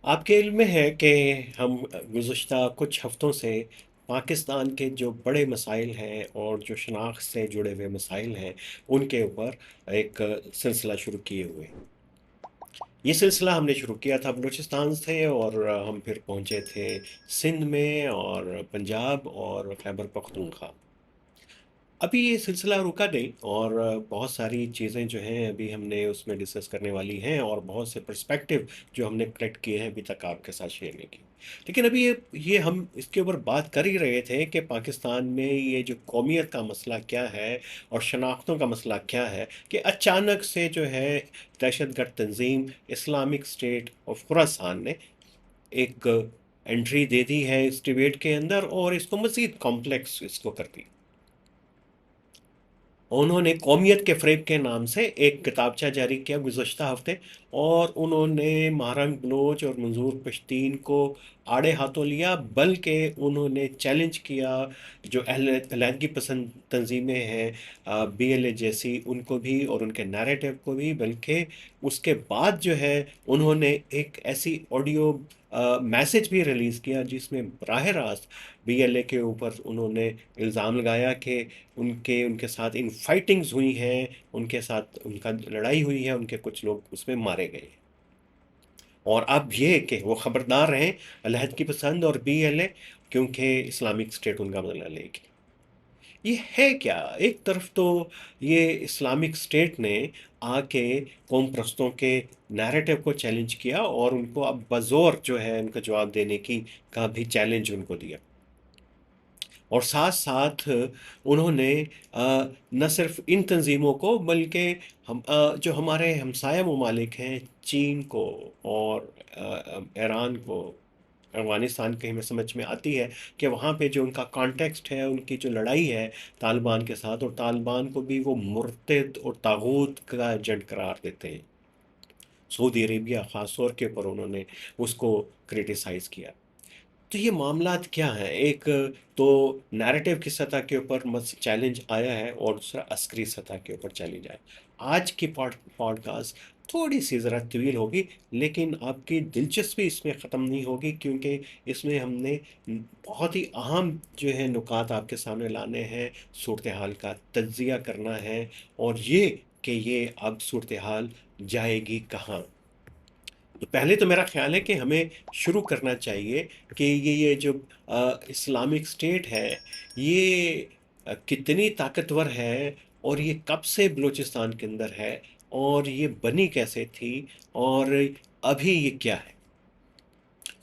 آپ کے علم میں ہے کہ ہم گزشتہ کچھ ہفتوں سے پاکستان کے جو بڑے مسائل ہیں اور جو شناخت سے جڑے ہوئے مسائل ہیں ان کے اوپر ایک سلسلہ شروع کیے ہوئے ہیں۔ یہ سلسلہ ہم نے شروع کیا تھا بلوچستان سے، اور ہم پھر پہنچے تھے سندھ میں اور پنجاب اور خیبر پختونخوا۔ ابھی یہ سلسلہ رکا نہیں، اور بہت ساری چیزیں جو ہیں ابھی ہم نے اس میں ڈسکس کرنے والی ہیں، اور بہت سے پرسپیکٹیو جو ہم نے کلیکٹ کیے ہیں ابھی تک آپ کے ساتھ شیئر نہیں کی۔ لیکن ابھی یہ ہم اس کے اوپر بات کر ہی رہے تھے کہ پاکستان میں یہ جو قومیت کا مسئلہ کیا ہے اور شناختوں کا مسئلہ کیا ہے، کہ اچانک سے جو ہے دہشت گرد تنظیم اسلامک اسٹیٹ آف خراسان نے ایک انٹری دے دی ہے اس ڈیبیٹ کے اندر، اور اس کو مزید کمپلیکس اس کو کر دی۔ انہوں نے قومیت کے فریب کے نام سے ایک کتابچہ جاری کیا گزشتہ ہفتے، اور انہوں نے مہرنگ بلوچ اور منظور پشتین کو آڑے ہاتھوں لیا، بلکہ انہوں نے چیلنج کیا جو علیحدگی پسند تنظیمیں ہیں، بی ایل اے جیسی، ان کو بھی اور ان کے نیریٹو کو بھی۔ بلکہ اس کے بعد جو ہے انہوں نے ایک ایسی آڈیو میسج بھی ریلیز کیا جس میں براہ راست بی ایل اے کے اوپر انہوں نے الزام لگایا کہ ان کے ساتھ ان فائٹنگز ہوئی ہیں، ان کے ساتھ ان کا لڑائی ہوئی ہے، ان کے کچھ لوگ اس میں مارے گئے ہیں۔ اور اب یہ کہ وہ خبردار رہیں علیحدگی پسند اور بی ایل اے، کیونکہ اسلامک اسٹیٹ ان کا بدلہ لے گی۔ یہ ہے کیا؟ ایک طرف تو یہ اسلامک اسٹیٹ نے آ کے قوم پرستوں کے نیریٹو کو چیلنج کیا، اور ان کو اب بزور جو ہے ان کا جواب دینے کی کا بھی چیلنج ان کو دیا، اور ساتھ ساتھ انہوں نے نہ صرف ان تنظیموں کو بلکہ جو ہمارے ہمسایہ ممالک ہیں، چین کو اور ایران کو، افغانستان کی ہمیں سمجھ میں آتی ہے کہ وہاں پہ جو ان کا کانٹیکسٹ ہے، ان کی جو لڑائی ہے طالبان کے ساتھ، اور طالبان کو بھی وہ مرتد اور طاغوت کا ایجنٹ قرار دیتے ہیں۔ سعودی عربیہ خاص طور کے اوپر انہوں نے اس کو کریٹیسائز کیا۔ تو یہ معاملات کیا ہیں؟ ایک تو نیریٹو کی سطح کے اوپر چیلنج آیا ہے، اور دوسرا عسکری سطح کے اوپر چیلنج آیا ہے۔ آج کی پوڈ کاسٹ تھوڑی سی ذرا طویل ہوگی، لیکن آپ کی دلچسپی اس میں ختم نہیں ہوگی، کیونکہ اس میں ہم نے بہت ہی اہم جو ہے نکات آپ کے سامنے لانے ہیں، صورتحال کا تجزیہ کرنا ہے، اور یہ کہ یہ اب صورتحال جائے گی کہاں۔ تو پہلے تو میرا خیال ہے کہ ہمیں شروع کرنا چاہیے کہ یہ جو اسلامک اسٹیٹ ہے، یہ کتنی طاقتور ہے، اور یہ کب سے بلوچستان کے اندر ہے، اور یہ بنی کیسے تھی، اور ابھی یہ کیا ہے۔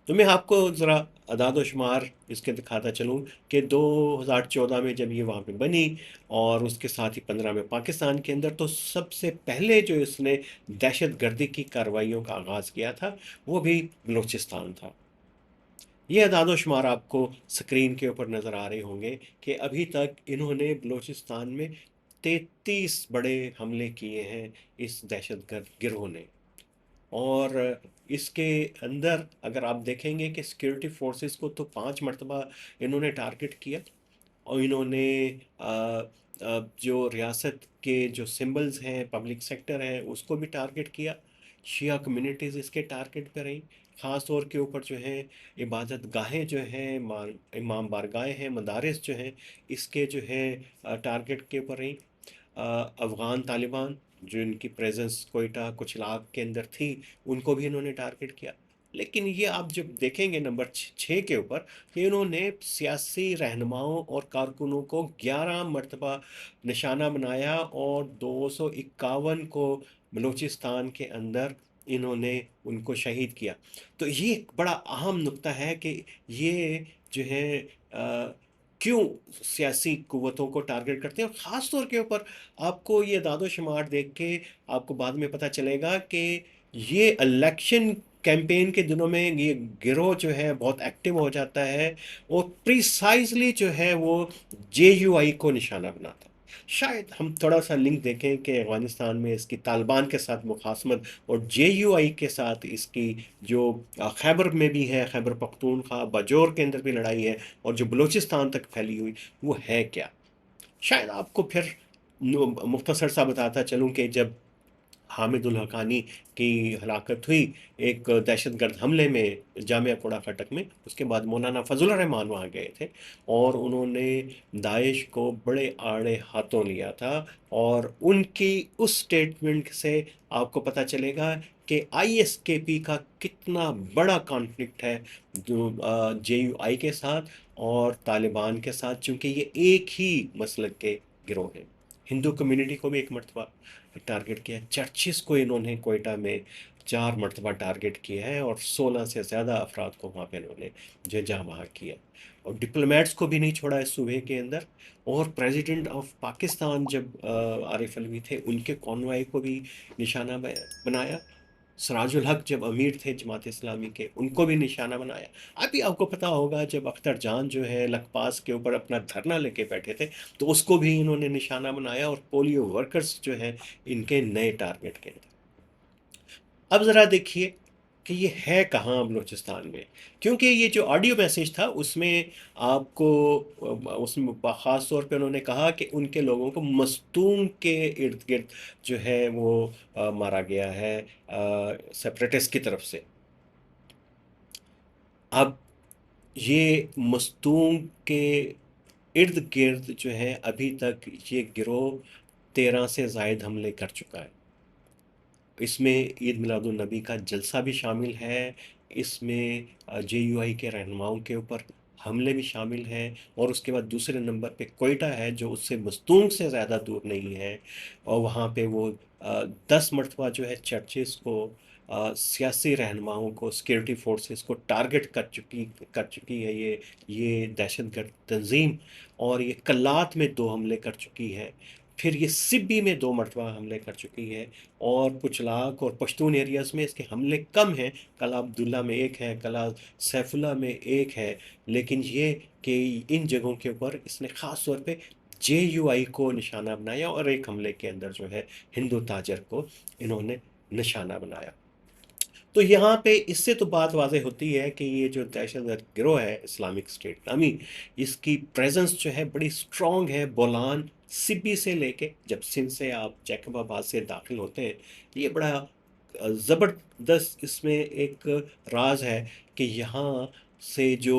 تو میں آپ کو ذرا اعداد و شمار اس کے دکھاتا چلوں کہ 2014 میں جب یہ وہاں پہ بنی، اور اس کے ساتھ ہی 15 میں پاکستان کے اندر، تو سب سے پہلے جو اس نے دہشت گردی کی کارروائیوں کا آغاز کیا تھا وہ بھی بلوچستان تھا۔ یہ اعداد و شمار آپ کو سکرین کے اوپر نظر آ رہے ہوں گے کہ ابھی تک انہوں نے بلوچستان میں 33 بڑے حملے کیے ہیں اس دہشت گرد گروہ نے۔ اور اس کے اندر اگر آپ دیکھیں گے کہ سیکیورٹی فورسز کو تو 5 مرتبہ انہوں نے ٹارگٹ کیا، اور انہوں نے جو ریاست کے جو سمبلز ہیں، پبلک سیکٹر ہیں، اس کو بھی ٹارگٹ کیا۔ شیعہ کمیونٹیز اس کے ٹارگٹ پہ رہیں، خاص طور کے اوپر جو ہیں عبادت گاہیں جو ہیں، امام بارگاہیں ہیں، مدارس جو ہیں، اس کے جو ہے ٹارگٹ کے اوپر رہیں۔ افغان طالبان جو ان کی پریزنس کوئٹہ کچھ علاق کے اندر تھی، ان کو بھی انہوں نے ٹارگٹ کیا۔ لیکن یہ آپ جب دیکھیں گے نمبر 6 کے اوپر، کہ انہوں نے سیاسی رہنماؤں اور کارکنوں کو 11 مرتبہ نشانہ بنایا، اور 251 کو بلوچستان کے اندر انہوں نے ان کو شہید کیا۔ تو یہ ایک بڑا اہم نقطہ ہے کہ یہ جو ہے کیوں سیاسی قوتوں کو ٹارگٹ کرتے ہیں، اور خاص طور کے اوپر آپ کو یہ اعداد و شمار دیکھ کے آپ کو بعد میں پتہ چلے گا کہ یہ الیکشن کیمپین کے دنوں میں یہ گروہ جو ہے بہت ایکٹیو ہو جاتا ہے، اور پریسائزلی جو ہے وہ جے یو آئی کو نشانہ بناتا ہے۔ شاید ہم تھوڑا سا لنک دیکھیں کہ افغانستان میں اس کی طالبان کے ساتھ مخاصمت، اور جے یو آئی کے ساتھ اس کی جو خیبر میں بھی ہے، خیبر پختونخوا باجور کے اندر بھی لڑائی ہے، اور جو بلوچستان تک پھیلی ہوئی، وہ ہے کیا۔ شاید آپ کو پھر مختصر سا بتاتا چلوں کہ جب حامد الحقانی کی ہلاکت ہوئی ایک دہشت گرد حملے میں جامعہ کوڑا پھٹک میں. اس کے بعد مولانا فضل الرحمان وہاں گئے تھے اور انہوں نے داعش کو بڑے آڑے ہاتھوں لیا تھا. اور ان کی اس سٹیٹمنٹ سے آپ کو پتہ چلے گا کہ آئی ایس کے پی کا کتنا بڑا کانفلکٹ ہے جو جے یو آئی کے ساتھ اور طالبان کے ساتھ، چونکہ یہ ایک ہی مسلک کے گروہ ہیں. ہندو کمیونٹی کو بھی ایک مرتبہ ٹارگٹ کیا، چرچز کو انہوں نے کوئٹہ میں 4 مرتبہ ٹارگٹ کیا ہے اور 16 سے زیادہ افراد کو وہاں پہ انہوں نے جو جہاں وہاں کیا، اور ڈپلومیٹس کو بھی نہیں چھوڑا اس صوبے کے اندر. اور پریزیڈنٹ آف پاکستان جب عارف علوی تھے ان کے کانوائے کو بھی نشانہ بنایا. سراج الحق جب امیر تھے جماعت اسلامی کے ان کو بھی نشانہ بنایا. ابھی آپ کو پتہ ہوگا جب اختر جان جو ہے لکھ کے اوپر اپنا دھرنا لے کے بیٹھے تھے تو اس کو بھی انہوں نے نشانہ بنایا، اور پولیو ورکرز جو ہیں ان کے نئے ٹارگٹ کے اندر. اب ذرا دیکھیے کہ یہ ہے کہاں بلوچستان میں، کیونکہ یہ جو آڈیو میسیج تھا اس میں آپ کو اس میں خاص طور پہ انہوں نے کہا کہ ان کے لوگوں کو مستونگ کے ارد گرد جو ہے وہ مارا گیا ہے سیپریٹسٹ کی طرف سے. اب یہ مستونگ کے ارد گرد جو ہے ابھی تک یہ گروہ 13 سے زائد حملے کر چکا ہے. اس میں عید میلاد النبی کا جلسہ بھی شامل ہے، اس میں جے یو آئی کے رہنماؤں کے اوپر حملے بھی شامل ہیں، اور اس کے بعد دوسرے نمبر پہ کوئٹہ ہے جو اس سے مستونگ سے زیادہ دور نہیں ہے، اور وہاں پہ وہ 10 مرتبہ جو ہے چرچز کو سیاسی رہنماؤں کو سیکیورٹی فورسز کو ٹارگٹ کر چکی ہے یہ دہشت گرد تنظیم. اور یہ کلات میں 2 حملے کر چکی ہے، پھر یہ سبی میں 2 مرتبہ حملے کر چکی ہے، اور کچلاک اور پشتون ایریاز میں اس کے حملے کم ہیں. قلعہ عبداللہ میں ایک ہے، قلعہ سیف اللہ میں ایک ہے، لیکن یہ کہ ان جگہوں کے اوپر اس نے خاص طور پہ جے یو آئی کو نشانہ بنایا، اور ایک حملے کے اندر جو ہے ہندو تاجر کو انہوں نے نشانہ بنایا. تو یہاں پہ اس سے تو بات واضح ہوتی ہے کہ یہ جو دہشت گرد گروہ ہے اسلامک اسٹیٹ نامی، اس کی پریزنس جو ہے بڑی سٹرونگ ہے. بولان سبی سے لے کے جب سندھ سے آپ جیکب آباد سے داخل ہوتے ہیں، یہ بڑا زبردست اس میں ایک راز ہے کہ یہاں سے جو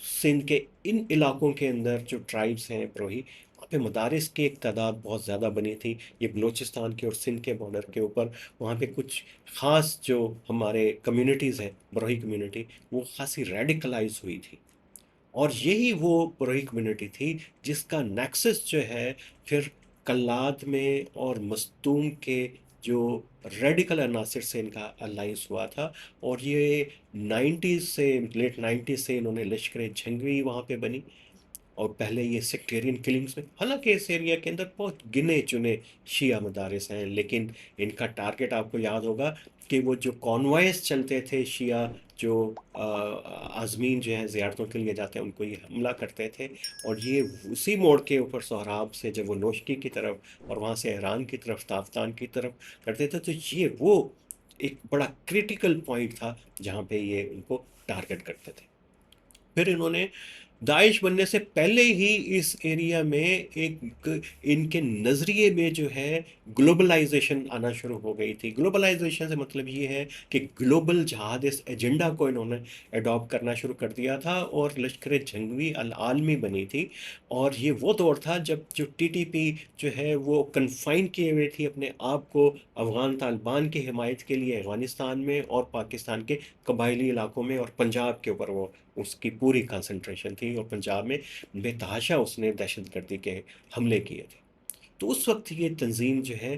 سندھ کے ان علاقوں کے اندر جو ٹرائبز ہیں بروہی، وہاں پہ مدارس کی ایک تعداد بہت زیادہ بنی تھی. یہ بلوچستان کے اور سندھ کے بارڈر کے اوپر وہاں پہ کچھ خاص جو ہمارے کمیونٹیز ہیں بروہی کمیونٹی، وہ خاصی ریڈیکلائز ہوئی تھی. اور یہی وہ بروہی کمیونٹی تھی جس کا نیکسس جو ہے پھر کلات میں اور مستونگ کے جو ریڈیکل عناصر سے ان کا الائنس ہوا تھا. اور یہ 90s سے لیٹ 90s سے انہوں نے لشکر جھنگوی وہاں پہ بنی، اور پہلے یہ سیکٹیرین کلنگز میں، حالانکہ اس ایریا کے اندر بہت گنے چنے شیعہ مدارس ہیں، لیکن ان کا ٹارگٹ آپ کو یاد ہوگا کہ وہ جو کانوائز چلتے تھے شیعہ جو عازمین جو ہیں زیارتوں کے لیے جاتے ہیں ان کو یہ حملہ کرتے تھے. اور یہ اسی موڑ کے اوپر سہراب سے جب وہ نوشکی کی طرف اور وہاں سے ایران کی طرف تافتان کی طرف کرتے تھے، تو یہ وہ ایک بڑا کریٹیکل پوائنٹ تھا جہاں پہ یہ ان کو ٹارگٹ کرتے تھے. پھر انہوں نے داعش بننے سے پہلے ہی اس ایریا میں ایک ان کے نظریے میں جو ہے گلوبلائزیشن آنا شروع ہو گئی تھی. گلوبلائزیشن سے مطلب یہ ہے کہ گلوبل جہاد اس ایجنڈا کو انہوں نے اڈاپٹ کرنا شروع کر دیا تھا، اور لشکر جھنگوی العالمی بنی تھی. اور یہ وہ دور تھا جب جو ٹی ٹی پی جو ہے وہ کنفائن کیے ہوئے تھی اپنے آپ کو افغان طالبان کی حمایت کے لیے افغانستان میں اور پاکستان کے قبائلی علاقوں میں، اور پنجاب کے اوپر وہ اس کی پوری کنسنٹریشن تھی، اور پنجاب میں بے تحاشا اس نے دہشت گردی کے حملے کیے تھے. تو اس وقت یہ تنظیم جو ہے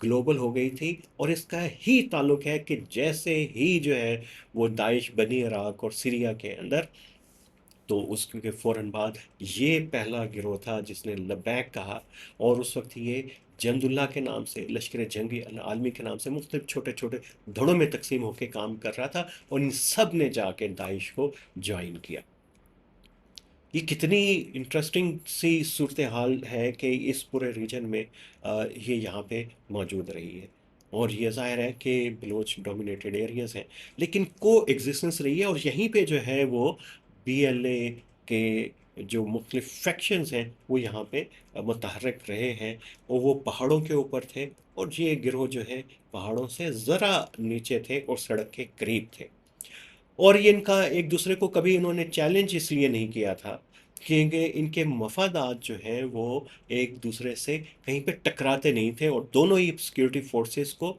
گلوبل ہو گئی تھی، اور اس کا ہی تعلق ہے کہ جیسے ہی جو ہے وہ داعش بنی عراق اور سیریا کے اندر، تو اس کے فوراً بعد یہ پہلا گروہ تھا جس نے لبیک کہا. اور اس وقت یہ جند اللہ کے نام سے، لشکر جنگی عالمی کے نام سے مختلف چھوٹے چھوٹے دھڑوں میں تقسیم ہو کے کام کر رہا تھا، اور ان سب نے جا کے داعش کو جوائن کیا. یہ کتنی انٹرسٹنگ سی صورتحال ہے کہ اس پورے ریجن میں یہ یہاں پہ موجود رہی ہے. اور یہ ظاہر ہے کہ بلوچ ڈومینیٹڈ ایریاز ہیں، لیکن کو ایگزسٹنس رہی ہے. اور یہیں پہ جو ہے وہ بی ایل اے کے جو مختلف فیکشنز ہیں وہ یہاں پہ متحرک رہے ہیں، اور وہ پہاڑوں کے اوپر تھے، اور یہ گروہ جو ہے پہاڑوں سے ذرا نیچے تھے اور سڑک کے قریب تھے۔ اور یہ ان کا ایک دوسرے کو کبھی انہوں نے چیلنج اس لیے نہیں کیا تھا کیونکہ ان کے مفادات جو ہیں وہ ایک دوسرے سے کہیں پہ ٹکراتے نہیں تھے، اور دونوں ہی سیکیورٹی فورسز کو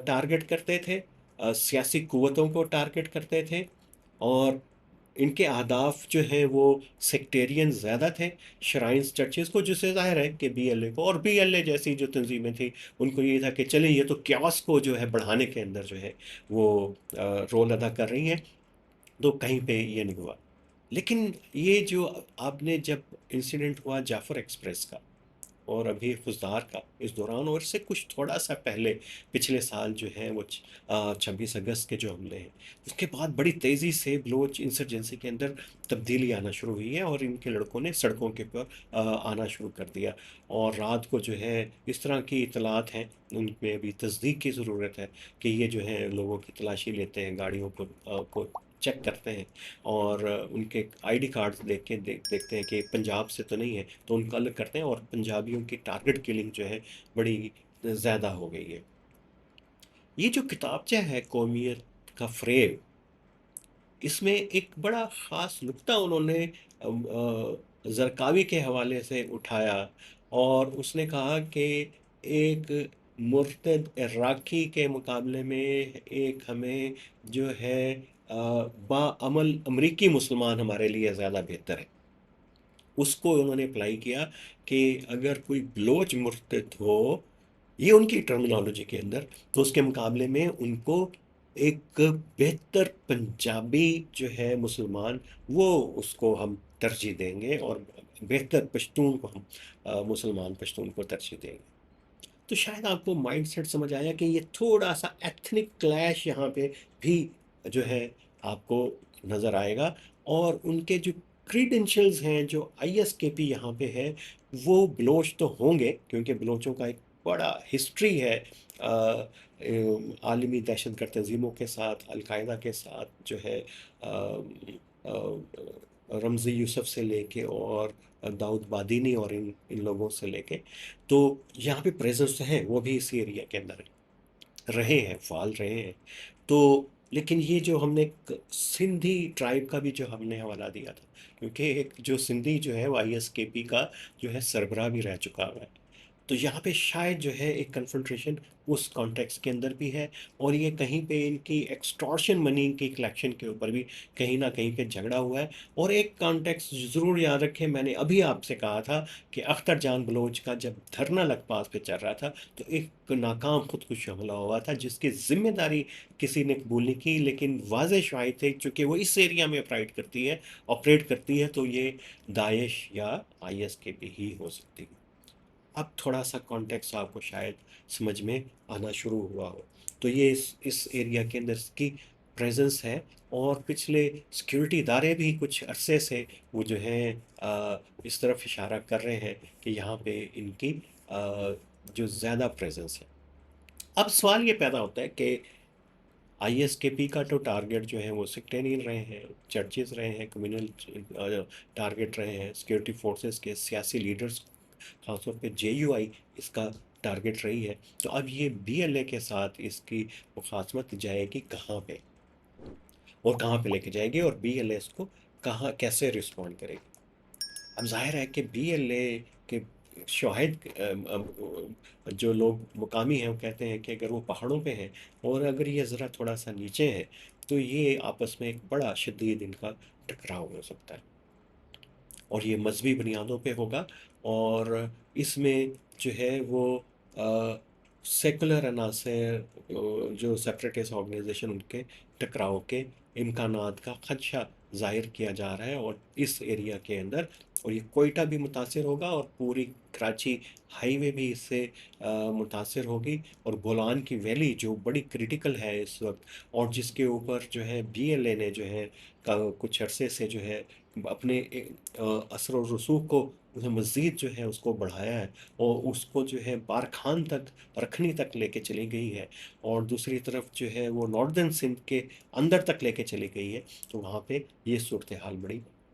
ٹارگٹ کرتے تھے، سیاسی قوتوں کو ٹارگٹ کرتے تھے، اور ان کے اہداف جو ہیں وہ سیکٹیرین زیادہ تھے، شرائنز چرچز کو، جس سے ظاہر ہے کہ بی ایل اے کو اور بی ایل اے جیسی جو تنظیمیں تھیں ان کو یہ تھا کہ چلیں یہ تو کیاس کو جو ہے بڑھانے کے اندر جو ہے وہ رول ادا کر رہی ہیں، تو کہیں پہ یہ نہیں ہوا۔ لیکن یہ جو آپ نے جب انسیڈنٹ ہوا جعفر ایکسپریس کا اور ابھی خضدار کا اس دوران، اور اس سے کچھ تھوڑا سا پہلے پچھلے سال جو ہے وہ 26 اگست کے جو حملے ہیں، اس کے بعد بڑی تیزی سے بلوچ انسرجنسی کے اندر تبدیلی آنا شروع ہوئی ہے، اور ان کے لڑکوں نے سڑکوں کے پر آنا شروع کر دیا، اور رات کو جو ہے اس طرح کی اطلاعات ہیں، ان میں ابھی تصدیق کی ضرورت ہے کہ یہ جو ہے لوگوں کی تلاشی لیتے ہیں، گاڑیوں کو چیک کرتے ہیں، اور ان کے آئی ڈی کارڈ دیکھ کے دیکھتے ہیں کہ پنجاب سے تو نہیں ہے، تو ان کو الگ کرتے ہیں، اور پنجابیوں کی ٹارگٹ کلنگ جو ہے بڑی زیادہ ہو گئی ہے۔ یہ جو کتابچہ ہے قومیت کا فریب، اس میں ایک بڑا خاص نقطہ انہوں نے زرقاوی کے حوالے سے اٹھایا، اور اس نے کہا کہ ایک مرتد عراقی کے مقابلے میں ایک ہمیں جو ہے باعمل امریکی مسلمان ہمارے لیے زیادہ بہتر ہے۔ اس کو انہوں نے اپلائی کیا کہ اگر کوئی بلوچ مرتد ہو، یہ ان کی ٹرمینالوجی کے اندر، تو اس کے مقابلے میں ان کو ایک بہتر پنجابی جو ہے مسلمان، وہ اس کو ہم ترجیح دیں گے، اور بہتر پشتون کو ہم مسلمان پشتون کو ترجیح دیں گے۔ تو شاید آپ کو مائنڈ سیٹ سمجھ آیا کہ یہ تھوڑا سا ایتھنک کلیش یہاں پہ بھی جو ہے آپ کو نظر آئے گا، اور ان کے جو کریڈنشلز ہیں جو آئی ایس کے پی یہاں پہ ہے، وہ بلوچ تو ہوں گے کیونکہ بلوچوں کا ایک بڑا ہسٹری ہے عالمی دہشت گرد تنظیموں کے ساتھ، القاعدہ کے ساتھ جو ہے، رمزی یوسف سے لے کے اور داؤد بادینی اور ان لوگوں سے لے کے، تو یہاں پہ پریزنس ہیں، وہ بھی اسی ایریا کے اندر رہے ہیں، فعال رہے ہیں۔ تو لیکن یہ جو ہم نے سندھی ٹرائب کا بھی جو ہم نے حوالہ دیا تھا، کیونکہ ایک جو سندھی جو ہے وہ آئی ایس کے پی کا جو ہے سربراہ بھی رہ چکا ہوا ہے، تو یہاں پہ شاید جو ہے ایک کنفرنٹریشن اس کانٹیکس کے اندر بھی ہے، اور یہ کہیں پہ ان کی ایکسٹورشن منی کی کلیکشن کے اوپر بھی کہیں نہ کہیں پہ جھگڑا ہوا ہے۔ اور ایک کانٹیکس ضرور یاد رکھیں، میں نے ابھی آپ سے کہا تھا کہ اختر جان بلوچ کا جب دھرنا لکپاس پہ چل رہا تھا، تو ایک ناکام خودکش حملہ ہوا تھا جس کی ذمہ داری کسی نے قبول نہیں کی، لیکن واضح شاہد تھے چونکہ وہ اس ایریا میں آپریٹ کرتی ہے، تو یہ داعش یا آئی ایس کے پی ہی ہو سکتی ہے۔ اب تھوڑا سا کانٹیکس آپ کو شاید سمجھ میں آنا شروع ہوا ہو، تو یہ اس ایریا کے اندر اس کی پریزنس ہے، اور پچھلے سیکیورٹی ادارے بھی کچھ عرصے سے وہ جو ہیں اس طرف اشارہ کر رہے ہیں کہ یہاں پہ ان کی جو زیادہ پریزنس ہے۔ اب سوال یہ پیدا ہوتا ہے کہ آئی ایس کے پی کا تو ٹارگٹ جو ہے وہ سیکٹیرین رہے ہیں، چرچز رہے ہیں، کمیونل ٹارگٹ رہے ہیں، سیکیورٹی فورسز کے سیاسی لیڈرز، خاص طور پہ جے یو آئی اس کا ٹارگٹ رہی ہے، تو اب یہ بی ایل اے کے ساتھ اس کی مخاصمت جائے گی کہاں پہ، اور کہاں پہ لے کے جائے گی، اور بی ایل اے اس کو کہاں کیسے رسپونڈ کرے گی۔ اب ظاہر ہے کہ بی ایل اے کے شواہد جو لوگ مقامی ہیں وہ کہتے ہیں کہ اگر وہ پہاڑوں پہ ہیں اور اگر یہ ذرا تھوڑا سا نیچے ہے، تو یہ آپس میں ایک بڑا شدید ان کا ٹکراؤ ہو سکتا ہے، اور یہ مذہبی بنیادوں پہ ہوگا، اور اس میں جو ہے وہ سیکولر عناصر جو سیپریٹس آرگنائزیشن، ان کے ٹکراؤ کے امکانات کا خدشہ ظاہر کیا جا رہا ہے، اور اس ایریا کے اندر، اور یہ کوئٹہ بھی متاثر ہوگا، اور پوری کراچی ہائی وے بھی اس سے متاثر ہوگی، اور بولان کی ویلی جو بڑی کریٹیکل ہے اس وقت، اور جس کے اوپر جو ہے بی ایل اے نے جو ہے کچھ عرصے سے جو ہے اپنے اثر و رسوخ کو مزید جو ہے اس کو بڑھایا ہے، اور اس کو جو ہے بارکھان تک، رکھنی تک لے کے چلی گئی ہے، اور دوسری طرف جو ہے وہ ناردرن سندھ کے اندر تک لے کے چلی گئی ہے، تو وہاں پہ یہ صورتحال بڑی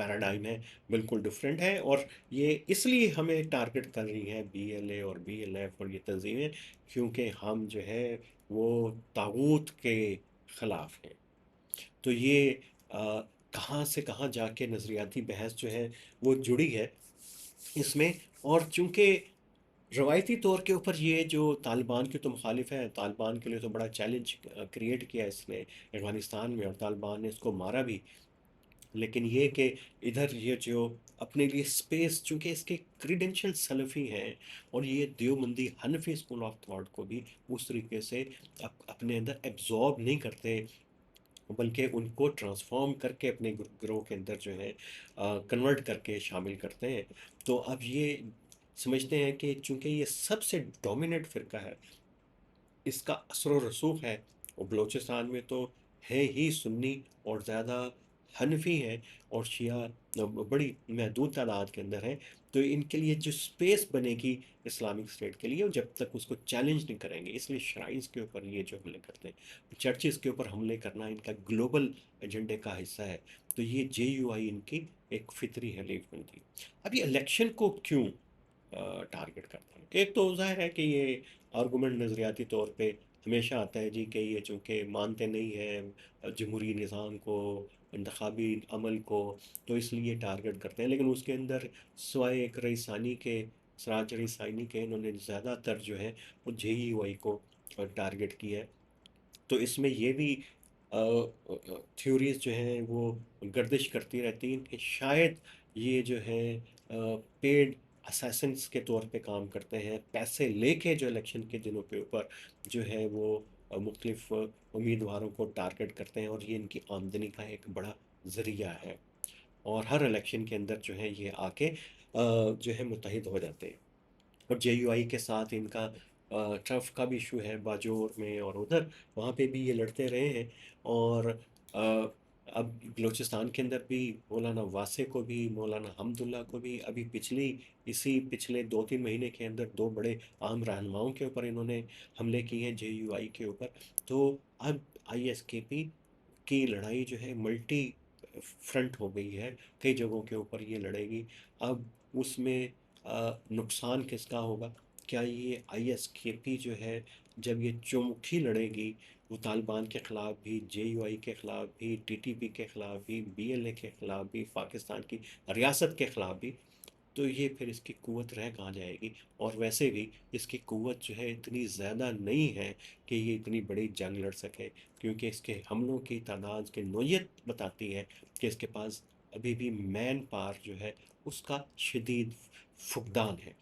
پیراڈائم ہے بالکل ڈفرینٹ ہے، اور یہ اس لیے ہمیں ٹارگٹ کر رہی ہیں بی ایل اے اور بی ایل ایف اور یہ تنظیمیں، کیونکہ ہم جو ہے وہ طاغوت کے خلاف ہیں۔ تو یہ کہاں سے کہاں جا کے نظریاتی بحث جو ہے وہ جڑی ہے اس میں، اور چونکہ روایتی طور کے اوپر یہ جو طالبان کے تو مخالف ہے، طالبان کے لیے تو بڑا چیلنج کریٹ کیا اس نے افغانستان میں، اور طالبان نے اس کو مارا بھی، لیکن یہ کہ ادھر یہ جو اپنے لیے سپیس، چونکہ اس کے کریڈنشل سلفی ہیں، اور یہ دیوبندی حنفی اسکول آف تھاٹ کو بھی اس طریقے سے اپنے اندر ایبزارب نہیں کرتے، بلکہ ان کو ٹرانسفارم کر کے اپنے گروہ کے اندر جو ہے کنورٹ کر کے شامل کرتے ہیں۔ تو اب یہ سمجھتے ہیں کہ چونکہ یہ سب سے ڈومیننٹ فرقہ ہے، اس کا اثر و رسوخ ہے، اور بلوچستان میں تو ہے ہی سنی اور زیادہ حنفی ہیں، اور شیعہ بڑی محدود تعداد کے اندر ہیں، تو ان کے لیے جو سپیس بنے گی اسلامک اسٹیٹ کے لیے، جب تک اس کو چیلنج نہیں کریں گے، اس لیے شرائنز کے اوپر یہ جو حملے کرتے ہیں، چرچز کے اوپر حملے کرنا ان کا گلوبل ایجنڈے کا حصہ ہے، تو یہ جے یو آئی ان کی ایک فطری حریف بنتی ہے۔ اب یہ الیکشن کو کیوں ٹارگٹ کرتے ہیں؟ ایک تو ظاہر ہے کہ یہ آرگومنٹ نظریاتی طور پہ ہمیشہ آتا ہے جی کہ یہ چونکہ مانتے نہیں ہیں جمہوری نظام کو، انتخابی عمل کو، تو اس لیے ٹارگٹ کرتے ہیں، لیکن اس کے اندر سوائے ایک رئیسانی کے، سراج رئیسانی کے، انہوں نے زیادہ تر جو ہے وہ جے یو آئی کو ٹارگٹ کیا ہے۔ تو اس میں یہ بھی تھیوریز جو ہیں وہ گردش کرتی رہتی ہیں کہ شاید یہ جو ہے پیڈ اسیسنس کے طور پہ کام کرتے ہیں، پیسے لے کے جو الیکشن کے دنوں کے اوپر جو ہے وہ مختلف امیدواروں کو ٹارگٹ کرتے ہیں، اور یہ ان کی آمدنی کا ایک بڑا ذریعہ ہے، اور ہر الیکشن کے اندر جو ہے یہ آ کے جو ہے متحد ہو جاتے ہیں۔ اور جے یو آئی کے ساتھ ان کا ٹرف کا بھی ایشو ہے باجور میں، اور ادھر وہاں پہ بھی یہ لڑتے رہے ہیں، اور اب بلوچستان کے اندر بھی مولانا واسع کو بھی، مولانا حمداللہ کو بھی، ابھی پچھلے 2-3 مہینے کے اندر 2 بڑے اہم رہنماؤں کے اوپر انہوں نے حملے کیے ہیں جے یو آئی کے اوپر۔ تو اب آئی ایس کے پی کی لڑائی جو ہے ملٹی فرنٹ ہو گئی ہے، کئی جگہوں کے اوپر یہ لڑے گی۔ اب اس میں نقصان کس کا ہوگا؟ کیا یہ آئی ایس کے پی جو ہے جب یہ چومکھی لڑے گی، وہ طالبان کے خلاف بھی، جے یو آئی کے خلاف بھی، ٹی ٹی پی کے خلاف بھی، بی ایل اے کے خلاف بھی، پاکستان کی ریاست کے خلاف بھی، تو یہ پھر اس کی قوت رہ کہاں جائے گی؟ اور ویسے بھی اس کی قوت جو ہے اتنی زیادہ نہیں ہے کہ یہ اتنی بڑی جنگ لڑ سکے، کیونکہ اس کے حملوں کی تعداد کی نوعیت بتاتی ہے کہ اس کے پاس ابھی بھی مین پاور جو ہے اس کا شدید فقدان ہے۔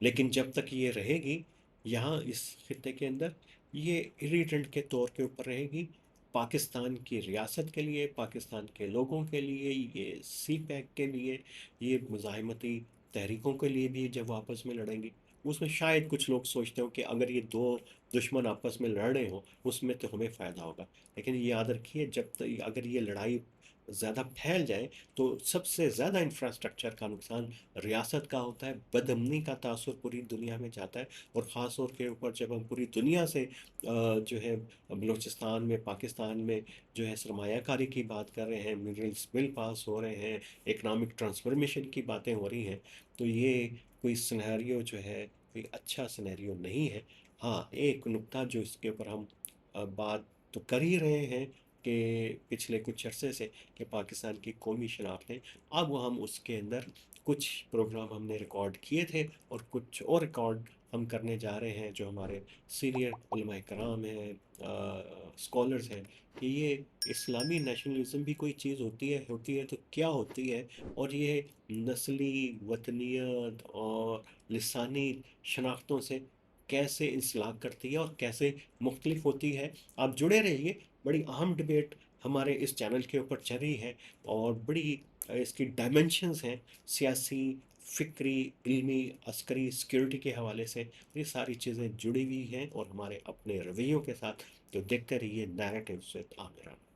لیکن جب تک یہ رہے گی یہاں اس خطے کے اندر، یہ اریٹنٹ کے طور کے اوپر رہے گی پاکستان کی ریاست کے لیے، پاکستان کے لوگوں کے لیے، یہ سی پیک کے لیے، یہ مزاحمتی تحریکوں کے لیے بھی جب آپس میں لڑیں گی۔ اس میں شاید کچھ لوگ سوچتے ہوں کہ اگر یہ 2 دشمن آپس میں لڑ رہے ہوں اس میں تو ہمیں فائدہ ہوگا، لیکن یہ یاد رکھیے جب تک اگر یہ لڑائی زیادہ پھیل جائے تو سب سے زیادہ انفراسٹرکچر کا نقصان ریاست کا ہوتا ہے، بد امنی کا تاثر پوری دنیا میں جاتا ہے، اور خاص طور کے اوپر جب ہم پوری دنیا سے جو ہے بلوچستان میں، پاکستان میں جو ہے سرمایہ کاری کی بات کر رہے ہیں، منرلز بل پاس ہو رہے ہیں، اکنامک ٹرانسفارمیشن کی باتیں ہو رہی ہیں، تو یہ کوئی سنیریو جو ہے کوئی اچھا سنیریو نہیں ہے۔ ہاں ایک نقطہ جو اس کے اوپر ہم بات تو کر ہی رہے ہیں کہ پچھلے کچھ عرصے سے کہ پاکستان کی قومی شناخت ہے، اب ہم اس کے اندر کچھ پروگرام ہم نے ریکارڈ کیے تھے، اور کچھ اور ریکارڈ ہم کرنے جا رہے ہیں، جو ہمارے سینئر علماء کرام ہیں، اسکالرز ہیں، کہ یہ اسلامی نیشنلزم بھی کوئی چیز ہوتی ہے تو کیا ہوتی ہے، اور یہ نسلی، وطنیت اور لسانی شناختوں سے کیسے انسلاک کرتی ہے اور کیسے مختلف ہوتی ہے۔ آپ جڑے رہیے، بڑی اہم ڈبیٹ ہمارے اس چینل کے اوپر چل رہی ہے، اور بڑی اس کی ڈائمنشنز ہیں، سیاسی، فکری، علمی، عسکری، سیکیورٹی کے حوالے سے، یہ ساری چیزیں جڑی ہوئی ہیں، اور ہمارے اپنے رویوں کے ساتھ، تو دیکھتے رہیے نیریٹو سے عامران۔